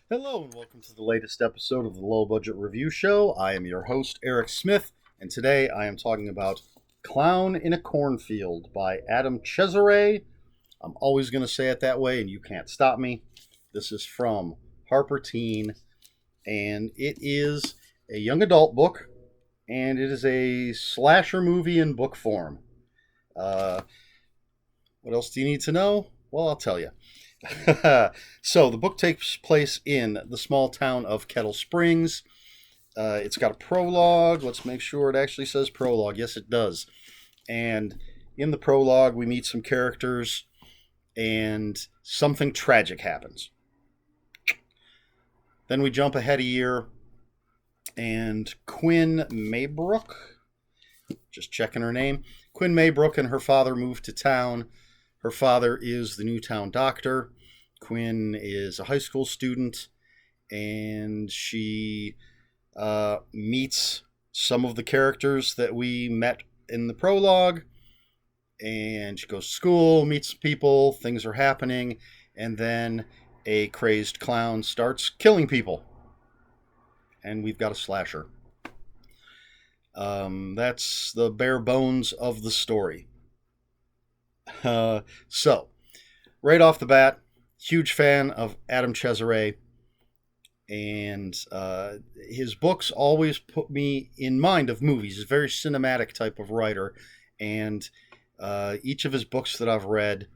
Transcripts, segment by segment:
Hello, and welcome to the latest episode of the Low Budget Review Show. I am your host, Eric Smith, and today I am talking about Clown in a Cornfield by Adam Cesare. I'm always going to say it that way, and you can't stop me. This is from Harper Teen, and it is a young adult book, and it is a slasher movie in book form. Uh, what else do you need to know? Well, I'll tell you. So the book takes place in the small town of Kettle Springs. It's got a prologue. Let's make sure it actually says prologue. Yes, it does. And in the prologue, we meet some characters, and something tragic happens. Then we jump ahead a year, and Quinn Maybrook, just checking her name, Quinn Maybrook and her father moved to town. Her father is the new town doctor. Quinn is a high school student, and she meets some of the characters that we met in the prologue. And she goes to school, meets people, things are happening, and then a crazed clown starts killing people. And we've got a slasher. That's the bare bones of the story. So, right off the bat, huge fan of Adam Cesare, and his books always put me in mind of movies. He's a very cinematic type of writer, and each of his books that I've read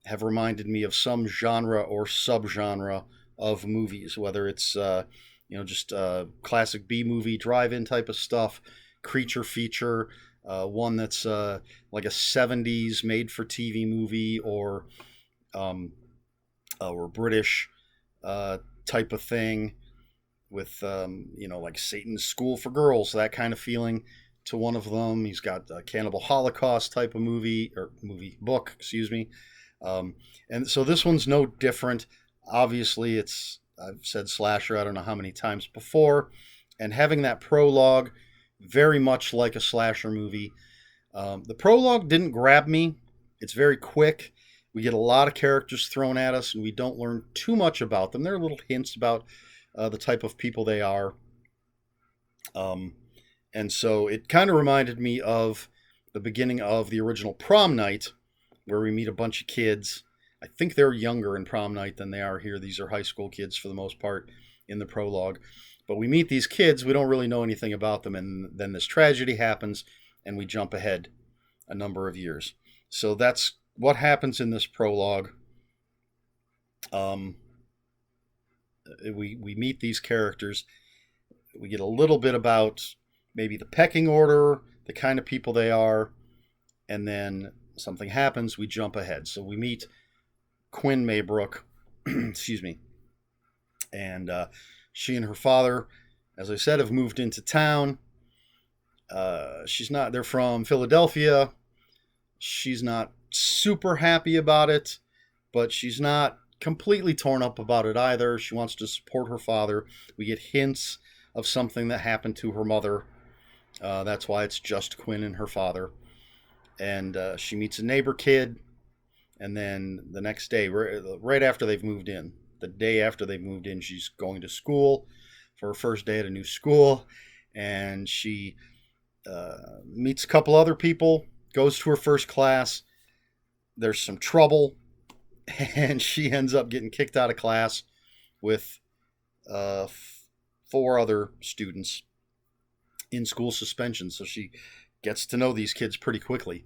have reminded me of some genre or subgenre of movies, whether it's just classic B movie drive-in type of stuff, creature feature, one that's like a 70s made-for-TV movie, or British type of thing with, like Satan's School for Girls, that kind of feeling to one of them. He's got a Cannibal Holocaust type of book, excuse me. And so this one's no different. Obviously, I've said slasher I don't know how many times before, and having that prologue, very much like a slasher movie. The prologue didn't grab me. It's very quick. We get a lot of characters thrown at us, and we don't learn too much about them. There are little hints about the type of people they are. And so it kind of reminded me of the beginning of the original Prom Night, where we meet a bunch of kids. I think they're younger in Prom Night than they are here. These are high school kids for the most part in the prologue. But we meet these kids, we don't really know anything about them, and then this tragedy happens, and we jump ahead a number of years. So that's what happens in this prologue. We meet these characters. We get a little bit about maybe the pecking order, the kind of people they are, and then something happens, we jump ahead. So we meet Quinn Maybrook, excuse me, and she and her father, as I said, have moved into town. They're from Philadelphia. She's not super happy about it, but she's not completely torn up about it either. She wants to support her father. We get hints of something that happened to her mother. That's why it's just Quinn and her father. And she meets a neighbor kid, and then the next day, right after they've moved in, the day after they've moved in, she's going to school for her first day at a new school, and she meets a couple other people, goes to her first class. There's some trouble, and she ends up getting kicked out of class with four other students in school suspension. So she gets to know these kids pretty quickly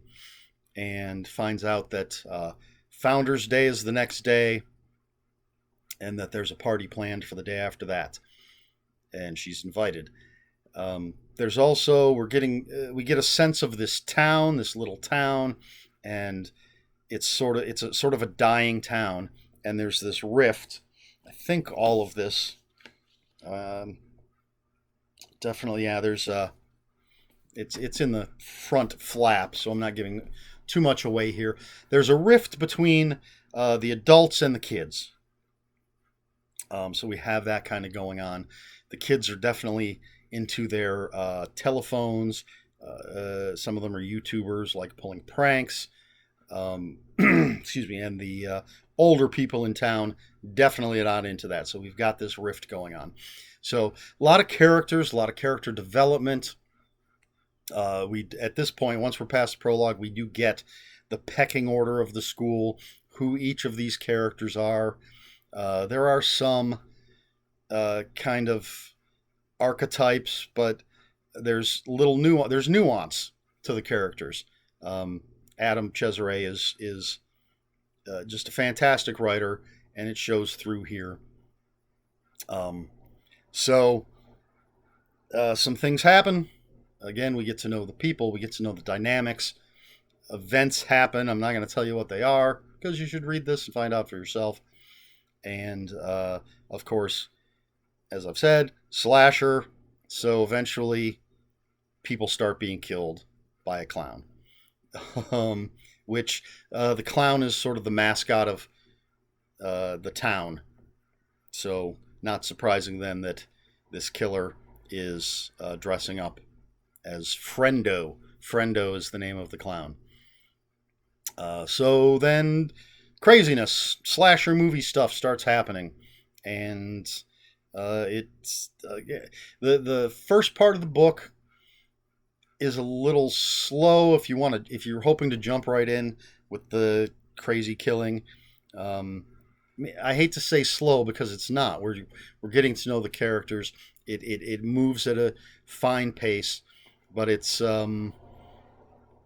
and finds out that Founders Day is the next day, and that there's a party planned for the day after that, and she's invited. There's also we get a sense of this town, this little town, and it's sort of a dying town, and there's this rift. I think all of this, definitely, yeah. There's it's in the front flap, so I'm not giving too much away here. There's a rift between the adults and the kids. So we have that kind of going on. The kids are definitely into their telephones. Some of them are YouTubers, like pulling pranks. Excuse me. And the older people in town definitely not into that. So we've got this rift going on. So a lot of characters, a lot of character development. We at this point, once we're past the prologue, we do get the pecking order of the school, who each of these characters are. There are some kind of archetypes, but there's there's nuance to the characters. Adam Cesare is just a fantastic writer, and it shows through here. So some things happen. Again, we get to know the people, we get to know the dynamics. Events happen. I'm not going to tell you what they are because you should read this and find out for yourself. And of course, as I've said, slasher. So eventually, people start being killed by a clown. Which the clown is sort of the mascot of the town. So not surprising then that this killer is dressing up as Friendo. Friendo is the name of the clown. So then craziness, slasher movie stuff starts happening. And it's the first part of the book is a little slow if you're hoping to jump right in with the crazy killing. I hate to say slow because it's not. We're getting to know the characters. It moves at a fine pace, but it's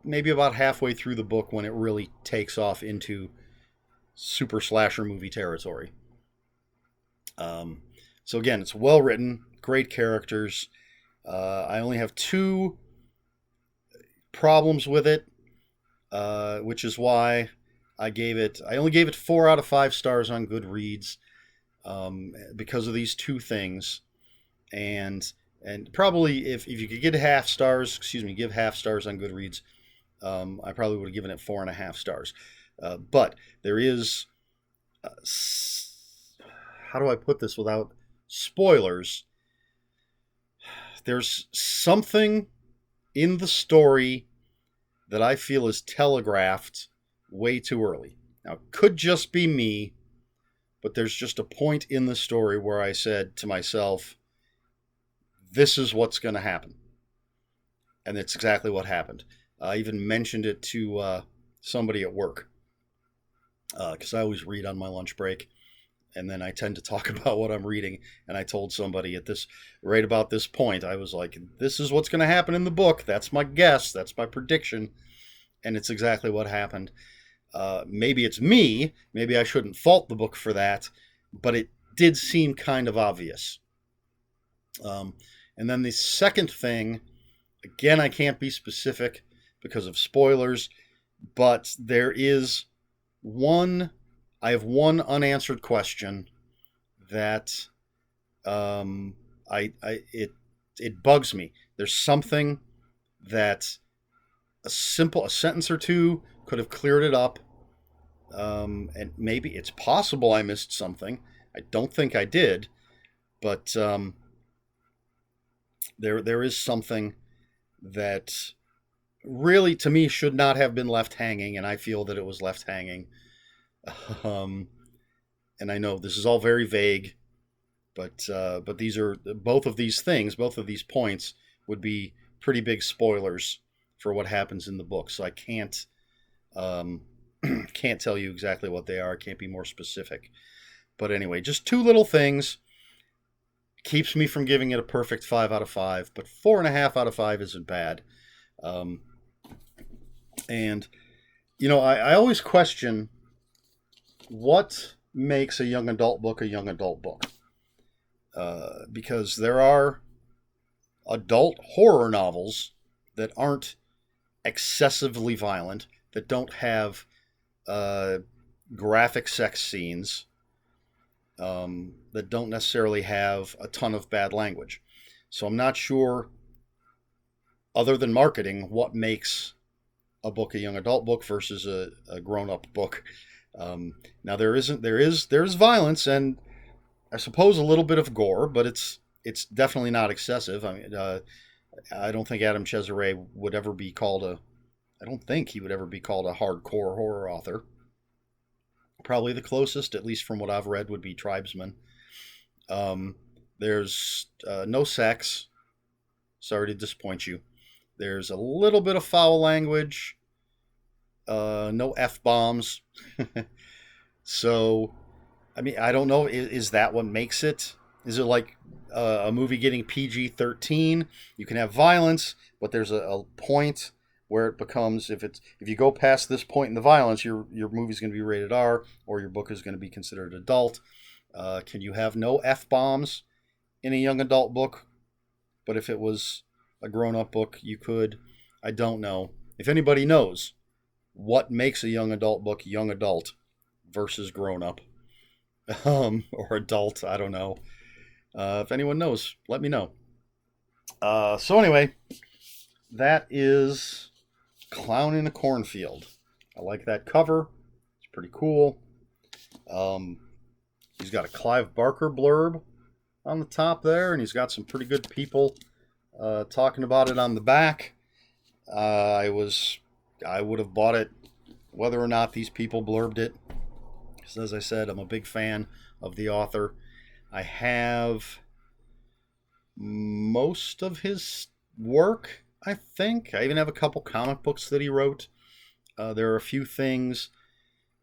maybe about halfway through the book when it really takes off into super slasher movie territory. So again, it's well written, great characters. I only have 2 problems with it, which is why I only gave it 4 out of 5 stars on Goodreads, because of these 2 things. And probably if you could give half stars on Goodreads, I probably would have given it 4.5 stars. But there is, how do I put this without spoilers? There's something in the story that I feel is telegraphed way too early. Now, it could just be me, but there's just a point in the story where I said to myself, this is what's going to happen. And it's exactly what happened. I even mentioned it to somebody at work, because I always read on my lunch break, and then I tend to talk about what I'm reading. And I told somebody right about this point, I was like, this is what's going to happen in the book. That's my guess. That's my prediction. And it's exactly what happened. Maybe it's me. Maybe I shouldn't fault the book for that. But it did seem kind of obvious. And then the second thing, again, I can't be specific because of spoilers, but there is I have one unanswered question that it bugs me. There's something that a sentence or 2 could have cleared it up, and maybe it's possible I missed something. I don't think I did, but there is something that really, to me, should not have been left hanging, and I feel that it was left hanging. And I know this is all very vague, but these are both of these points would be pretty big spoilers for what happens in the book. So I can't tell you exactly what they are. I can't be more specific. But anyway, just 2 little things keeps me from giving it a perfect 5 out of 5, but 4.5 out of 5 isn't bad. And I always question what makes a young adult book a young adult book, because there are adult horror novels that aren't excessively violent, that don't have graphic sex scenes, that don't necessarily have a ton of bad language. So I'm not sure, other than marketing, what makes a book a young adult book versus a grown-up book. Now there's violence and I suppose a little bit of gore, but it's definitely not excessive. I mean, I don't think Adam Cesare would ever be called a hardcore horror author. Probably the closest, at least from what I've read, would be Tribesman. There's no sex. Sorry to disappoint you. There's a little bit of foul language. No F-bombs. So, I mean, I don't know. Is that what makes it? Is it like a movie getting PG-13? You can have violence, but there's a point where it becomes, if you go past this point in the violence, your movie's going to be rated R, or your book is going to be considered adult. Can you have no F-bombs in a young adult book? But if it was a grown-up book, you could. I don't know. If anybody knows what makes a young adult book young adult versus grown-up, or adult, I don't know. If anyone knows, let me know. So anyway, that is Clown in a Cornfield. I like that cover. It's pretty cool. He's got a Clive Barker blurb on the top there, and he's got some pretty good people talking about it on the back. I would have bought it whether or not these people blurbed it. Because as I said, I'm a big fan of the author. I have most of his work, I think. I even have a couple comic books that he wrote. There are a few things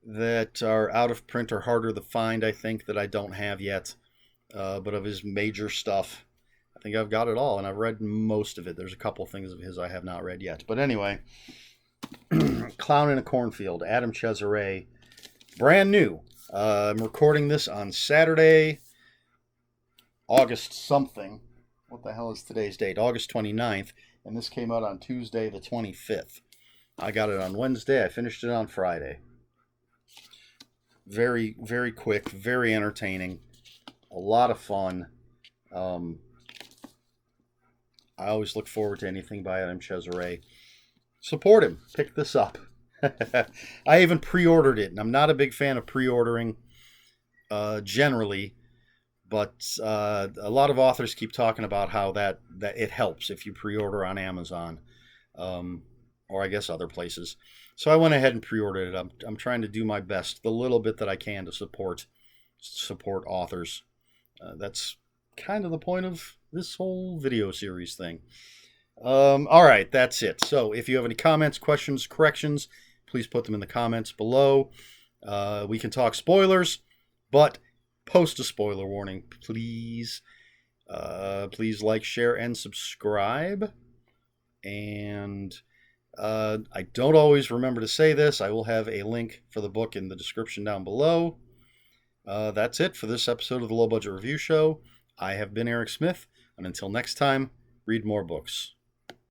that are out of print or harder to find, I think, that I don't have yet. But of his major stuff, I think I've got it all, and I've read most of it. There's a couple things of his I have not read yet. But anyway, Clown in a Cornfield, Adam Cesare, brand new. I'm recording this on Saturday, August something. What the hell is today's date? August 29th, and this came out on Tuesday the 25th. I got it on Wednesday. I finished it on Friday. Very, very quick, very entertaining, a lot of fun. I always look forward to anything by Adam Cesare. Support him. Pick this up. I even pre-ordered it, and I'm not a big fan of pre-ordering generally, but a lot of authors keep talking about how that it helps if you pre-order on Amazon, or I guess other places. So I went ahead and pre-ordered it. I'm trying to do my best, the little bit that I can, to support authors. That's kind of the point of this whole video series thing. All right, that's it. So if you have any comments, questions, corrections, please put them in the comments below. We can talk spoilers, but post a spoiler warning, please. Please like, share, and subscribe. And I don't always remember to say this. I will have a link for the book in the description down below. That's it for this episode of the Low Budget Review Show. I have been Eric Smith, and until next time, read more books.